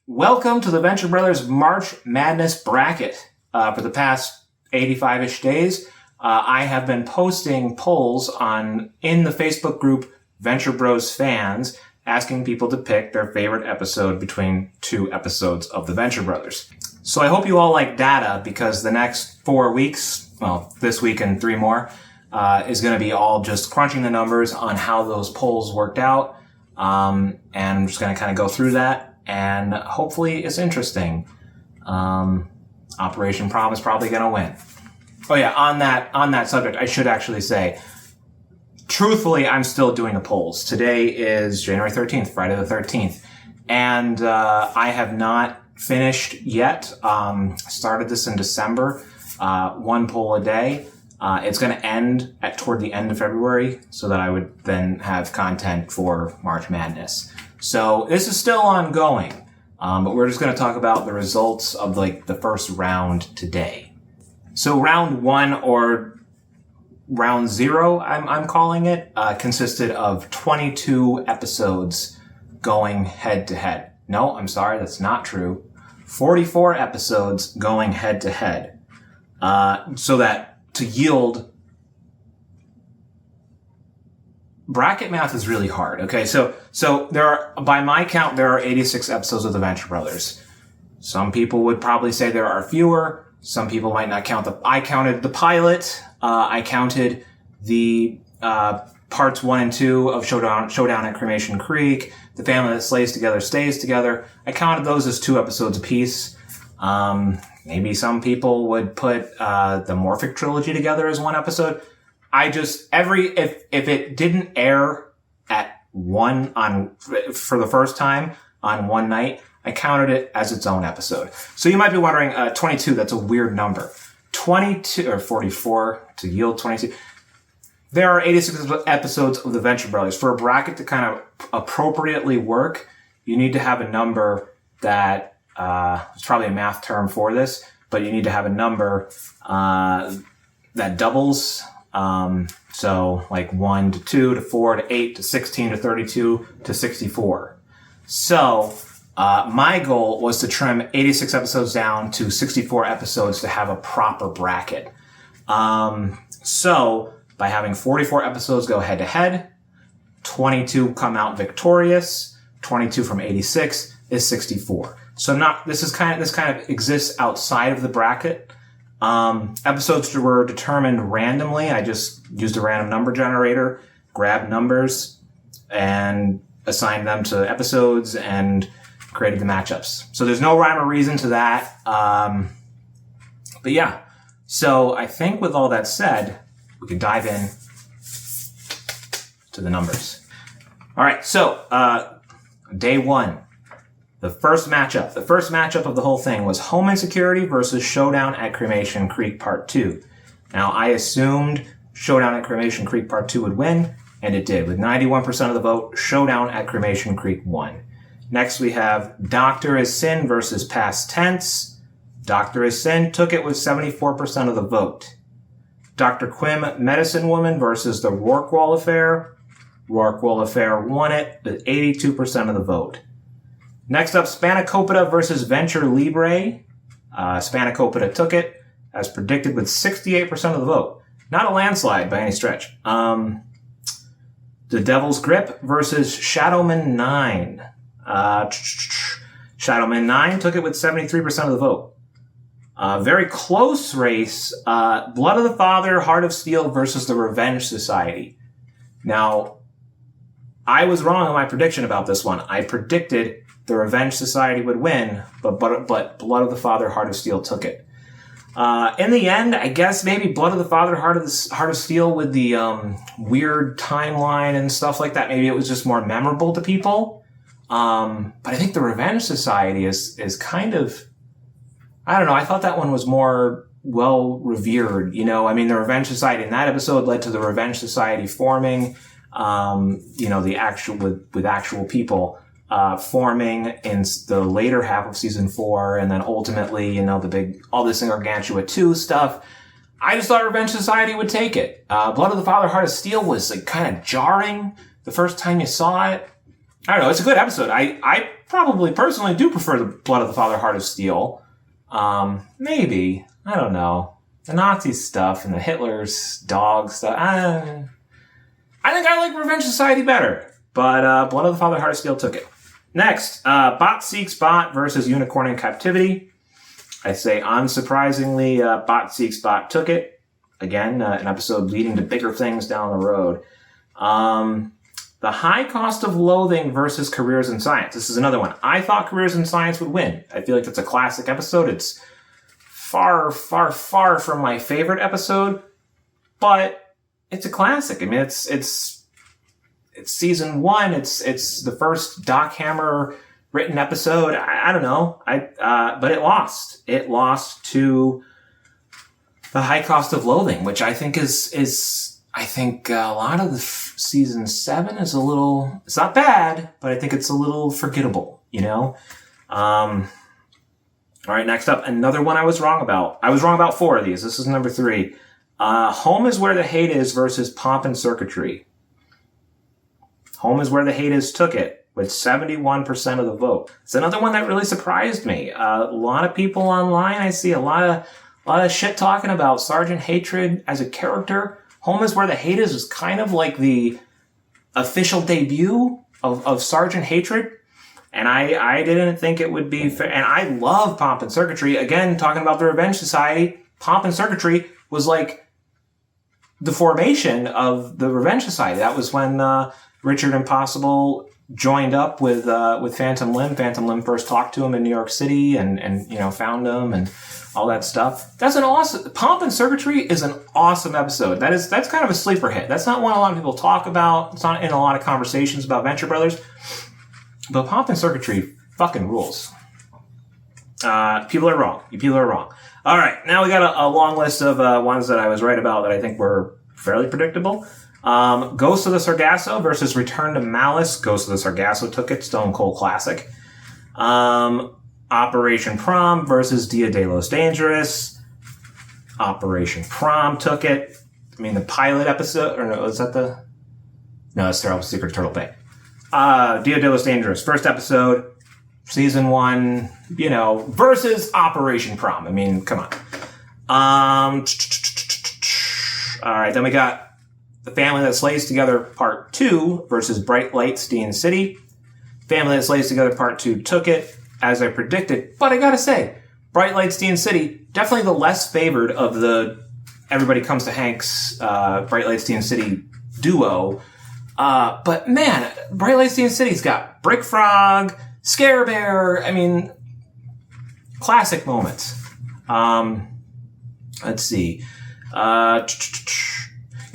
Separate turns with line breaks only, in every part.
Welcome to the Venture Brothers March Madness bracket. For the past 85-ish days, I have been posting polls in the Facebook group Venture Bros Fans, asking people to pick their favorite episode between two episodes of the Venture Brothers. So I hope you all like data, because the next 4 weeks, well, this week and 3 more, is going to be all just crunching the numbers on how those polls worked out. And I'm just going to kind of go through that. And hopefully it's interesting. Operation Prom is probably going to win. Oh yeah, on that subject, I should actually say, truthfully, I'm still doing the polls. Today is January 13th, Friday the 13th. And I have not finished yet. Started this in December, 1 poll a day. It's going to end toward the end of February, so that I would then have content for March Madness. So this is still ongoing, but we're just going to talk about the results of the first round today. So round 1, or round 0, I'm calling it, consisted of 22 episodes going head to head. No, I'm sorry, that's not true. 44 episodes going head to head, so that to yield. Bracket math is really hard. Okay, so there are, by my count, there are 86 episodes of the Venture Brothers. Some people would probably say there are fewer. Some people might not count I counted the pilot. I counted the parts 1 and 2 of Showdown at Cremation Creek. The Family That Slays Together Stays Together. I counted those as 2 episodes apiece. Maybe some people would put the Morphic trilogy together as 1 episode. If it didn't air at 1 for the first time on one night, I counted it as its own episode. So you might be wondering, 22, that's a weird number. 22, or 44 to yield 22. There are 86 episodes of the Venture Brothers. For a bracket to kind of appropriately work, you need to have a number that, it's probably a math term for this, but you need to have a number, that doubles. So like 1 to 2 to 4 to 8 to 16 to 32 to 64. So, my goal was to trim 86 episodes down to 64 episodes to have a proper bracket. So by having 44 episodes go head to head, 22 come out victorious, 22 from 86 is 64. So this kind of exists outside of the bracket. Episodes were determined randomly. I just used a random number generator, grabbed numbers, and assigned them to episodes and created the matchups. So there's no rhyme or reason to that. But yeah. So I think with all that said, we can dive in to the numbers. All right. So, day 1. The first matchup of the whole thing was Home Insecurity versus Showdown at Cremation Creek Part 2. Now, I assumed Showdown at Cremation Creek Part 2 would win, and it did. With 91% of the vote, Showdown at Cremation Creek won. Next, we have Dr. Is Sin versus Past Tense. Dr. Is Sin took it with 74% of the vote. Dr. Quim Medicine Woman versus The Rorqual Affair. Rorqual Affair won it with 82% of the vote. Next up, Spanakopita versus Venture Libre. Spanakopita took it, as predicted, with 68% of the vote. Not a landslide by any stretch. The Devil's Grip versus Shadowman 9. Shadowman 9 took it with 73% of the vote. Very close race. Blood of the Father, Heart of Steel versus the Revenge Society. Now, I was wrong on my prediction about this one. I predicted the Revenge Society would win, but Blood of the Father, Heart of Steel took it. In the end, I guess maybe Blood of the Father, Heart of Steel with the weird timeline and stuff like that. Maybe it was just more memorable to people. But I think the Revenge Society is kind of, I don't know. I thought that one was more well revered. The Revenge Society in that episode led to the Revenge Society forming. The actual people. Forming in the later half of season 4, and then ultimately, all this in Gargantua 2 stuff. I just thought Revenge Society would take it. Blood of the Father, Heart of Steel was kind of jarring the first time you saw it. I don't know. It's a good episode. I probably personally do prefer the Blood of the Father, Heart of Steel. Maybe. I don't know. The Nazi stuff and the Hitler's dog stuff. I think I like Revenge Society better. But Blood of the Father, Heart of Steel took it. Next, Bot Seeks Bot versus Unicorn in Captivity. I say unsurprisingly, Bot Seeks Bot took it. Again, an episode leading to bigger things down the road. The High Cost of Loathing versus Careers in Science. This is another one. I thought Careers in Science would win. I feel like it's a classic episode. It's far, far, far from my favorite episode, but it's a classic. I mean, it's season 1. It's the first Doc Hammer written episode. I don't know. But it lost. It lost to The High Cost of Loathing, which I think is I think a lot of the season 7 is a little, it's not bad, but I think it's a little forgettable, you know? All right, next up, another one I was wrong about. I was wrong about 4 of these. This is number 3. Home is Where the Hate Is versus Pomp and Circuitry. Home is Where the Hate Is took it with 71% of the vote. It's another one that really surprised me. A lot of people online, I see a lot of shit talking about Sergeant Hatred as a character. Home is Where the Hate is kind of like the official debut of Sergeant Hatred. And I didn't think it would be fair. And I love Pomp and Circuitry. Again, talking about the Revenge Society, Pomp and Circuitry was like the formation of the Revenge Society. That was when Richard Impossible joined up with Phantom Limb. Phantom Limb first talked to him in New York City and you know, found him and all that stuff. That's an awesome, Pomp and Circuitry is an awesome episode. That's kind of a sleeper hit. That's not one a lot of people talk about. It's not in a lot of conversations about Venture Brothers. But Pomp and Circuitry fucking rules. People are wrong. People are wrong. All right, now we got a long list of ones that I was right about that I think were fairly predictable. Ghost of the Sargasso versus Return to Malice. Ghost of the Sargasso took it. Stone Cold classic. Operation Prom versus Dia de los Dangerous. Operation Prom took it. I mean, the pilot episode, or no, is that the... No, it's Terrible Secret Turtle Bay. Dia de los Dangerous, first episode, season 1, you know, versus Operation Prom. I mean, come on. All right, then we got The Family That Slays Together Part 2 versus Bright Light Steam City. Family That Slays Together Part 2 took it, as I predicted. But I gotta say, Bright Light Steam City, definitely the less favored of the Everybody Comes to Hanks, Bright Light Steam City duo. But man, Bright Light Steam City's got Brick Frog, Scare Bear. I mean, classic moments. Let's see. You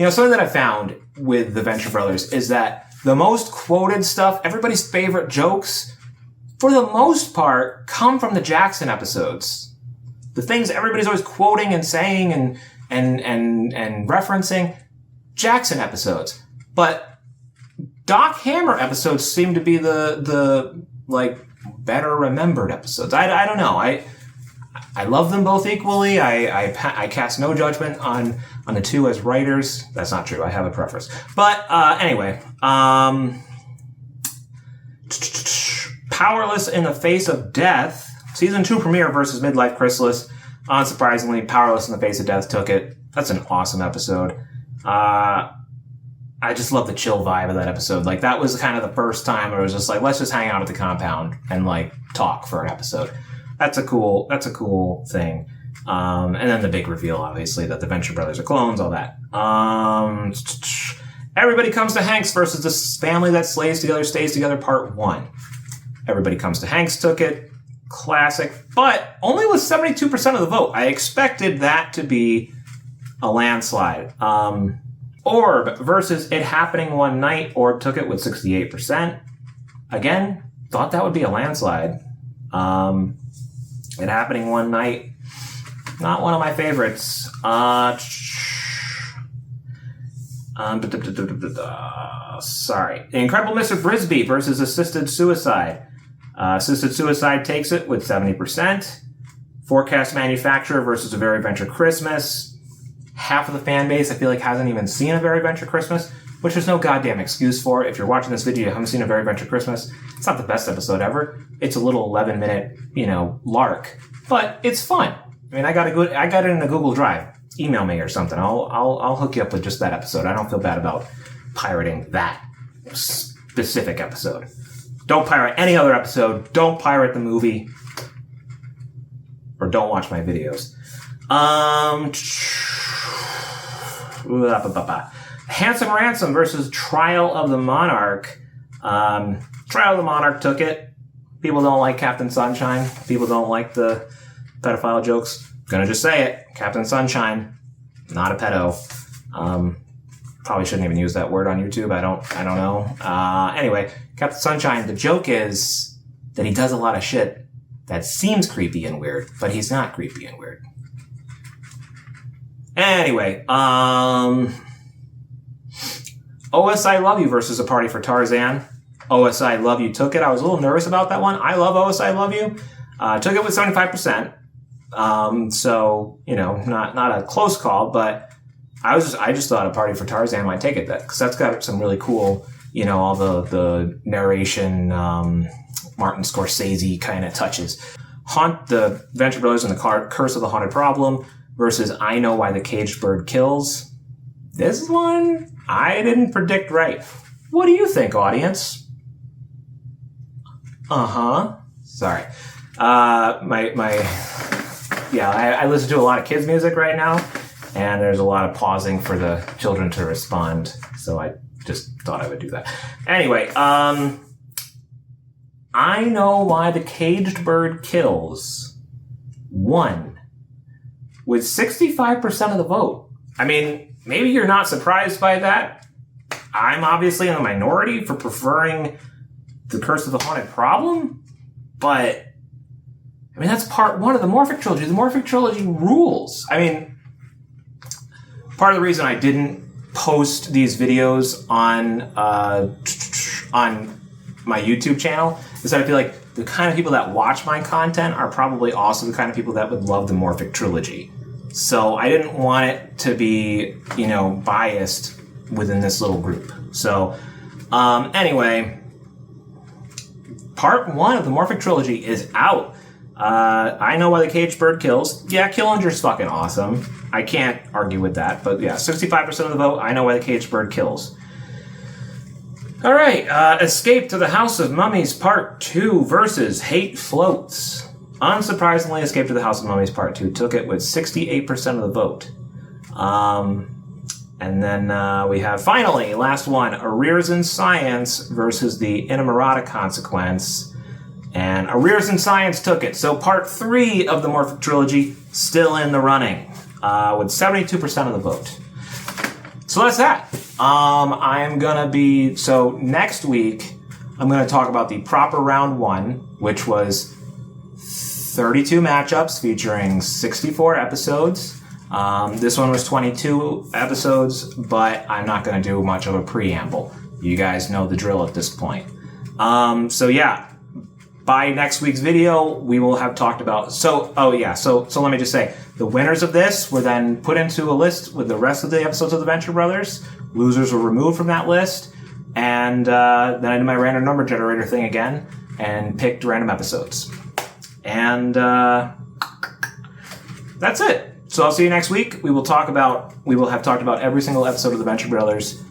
know, something that I found with the Venture Brothers is that the most quoted stuff, everybody's favorite jokes, for the most part, come from the Jackson episodes. The things everybody's always quoting and saying and referencing, Jackson episodes. But Doc Hammer episodes seem to be the like better remembered episodes. I don't know. I love them both equally. I cast no judgment on the two as writers. That's not true. I have a preference. But anyway, Powerless in the Face of Death, season 2 premiere versus Midlife Chrysalis. Unsurprisingly, Powerless in the Face of Death took it. That's an awesome episode. I just love the chill vibe of that episode. Like, that was kind of the first time where it was just like, let's just hang out at the compound and like talk for an episode. That's a cool thing. And then the big reveal, obviously, that the Venture Brothers are clones, all that. Everybody Comes to Hanks versus This Family That Slays Together Stays Together Part 1. Everybody Comes to Hanks took it. Classic. But only with 72% of the vote. I expected that to be a landslide. Orb versus It Happening One Night. Orb took it with 68%. Again, thought that would be a landslide. It Happening One Night. Not one of my favorites. Sorry. The Incredible Mr. Frisbee versus Assisted Suicide. Assisted Suicide takes it with 70%. Forecast Manufacturer versus A Very Venture Christmas. Half of the fan base, I feel like, hasn't even seen A Very Venture Christmas. which there's no goddamn excuse for. If you're watching this video, you haven't seen A Very Adventure Christmas, it's not the best episode ever. It's a little 11-minute, lark, but it's fun. I mean, I got it in a Google Drive. Email me or something. I'll hook you up with just that episode. I don't feel bad about pirating that specific episode. Don't pirate any other episode. Don't pirate the movie. Or don't watch my videos. Handsome Ransom versus Trial of the Monarch. Trial of the Monarch took it. People don't like Captain Sunshine. People don't like the pedophile jokes. Gonna just say it. Captain Sunshine, not a pedo. Probably shouldn't even use that word on YouTube. I don't know. Anyway, Captain Sunshine, the joke is that he does a lot of shit that seems creepy and weird, but he's not creepy and weird. Anyway, OS I Love You versus A Party for Tarzan. OS I Love You took it. I was a little nervous about that one. I love OS I Love You. Took it with 75%. So, not a close call, but I just thought A Party for Tarzan might take it because that's got some really cool, all the narration, Martin Scorsese kind of touches. The Venture Brothers and the Curse of the Haunted Problem versus I Know Why the Caged Bird Kills. This one I didn't predict right. What do you think, audience? Sorry. I listen to a lot of kids' music right now, and there's a lot of pausing for the children to respond, so I just thought I would do that. Anyway, I Know Why the Caged Bird Kills won with 65% of the vote. I mean, maybe you're not surprised by that. I'm obviously in the minority for preferring The Curse of the Haunted Problem, but I mean, that's part one of the Morphic Trilogy. The Morphic Trilogy rules. I mean, part of the reason I didn't post these videos on my YouTube channel is that I feel like the kind of people that watch my content are probably also the kind of people that would love the Morphic Trilogy. So I didn't want it to be, biased within this little group. So, anyway, part one of the Morphic Trilogy is out. I Know Why the Caged Bird Kills. Yeah, Killinger's fucking awesome. I can't argue with that. But yeah, 65% of the vote, I Know Why the Caged Bird Kills. All right, Escape to the House of Mummies Part 2 versus Hate Floats. Unsurprisingly, Escape to the House of Mummies Part 2 took it with 68% of the vote. And then we have, finally, last one, Arrears in Science versus the Inamorata Consequence. And Arrears in Science took it. So Part 3 of the Morphic Trilogy still in the running with 72% of the vote. So that's that. So next week, I'm going to talk about the proper round one, which was 32 matchups featuring 64 episodes. This one was 22 episodes, but I'm not going to do much of a preamble. You guys know the drill at this point. By next week's video, we will have talked about... So let me just say, the winners of this were then put into a list with the rest of the episodes of the Venture Brothers. Losers were removed from that list. And then I did my random number generator thing again and picked random episodes. And that's it. So I'll see you next week. We will have talked about every single episode of the Venture Brothers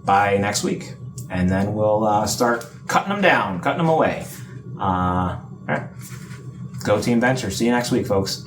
by next week. And then we'll start cutting them away. All right. Go Team Venture. See you next week, folks.